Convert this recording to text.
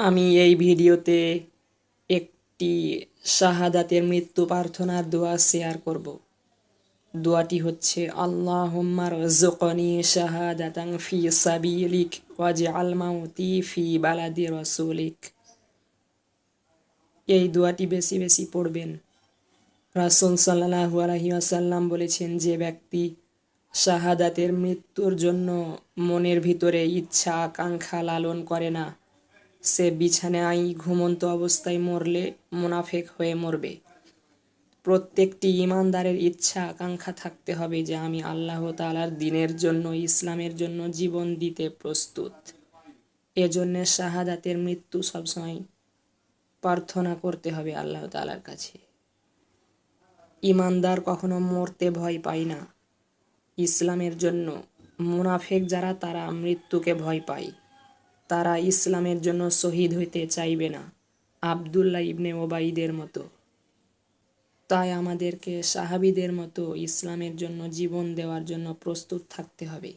আমি এই ভিডিওতে একটি শাহাদাতের মৃত্যু প্রার্থনার দোয়া শেয়ার করব। দোয়াটি হচ্ছে আল্লাহুম্মা রযুকনি শাহাদাতান ফি সাবিলিক ওয়াজআল মাউতি ফি বালাদি রাসূলিক। এই দোয়াটি বেশি বেশি পড়বেন। রাসূল সাল্লাল্লাহু আলাইহি ওয়াসাল্লাম বলেছেন, যে ব্যক্তি শাহাদাতের মৃত্যুর জন্য মনের ভিতরে ইচ্ছা আকাঙ্ক্ষা লালন করে না, সে বিছানায় ঘুমন্ত অবস্থায় মরলে মুনাফেক হয়ে মরবে। প্রত্যেকটি ঈমানদারের ইচ্ছা আকাঙ্ক্ষা থাকতে হবে যে আমি আল্লাহ তাআলার দ্বীনের জন্য, ইসলামের জন্য জীবন দিতে প্রস্তুত। এজন্য শাহাদাতের মৃত্যু সবসময় প্রার্থনা করতে হবে আল্লাহ তাআলার কাছে। ঈমানদার কখনো মরতে ভয় পায় না ইসলামের জন্য। মুনাফেক যারা, তারা মৃত্যুকে ভয় পায়, তারা ইসলামের জন্য শহীদ হইতে চাইবে না, আব্দুল্লাহ ইবনে ওবাইদের মতো। তাই আমাদেরকে সাহাবীদের মতো ইসলামের জন্য জীবন দেওয়ার জন্য প্রস্তুত থাকতে হবে।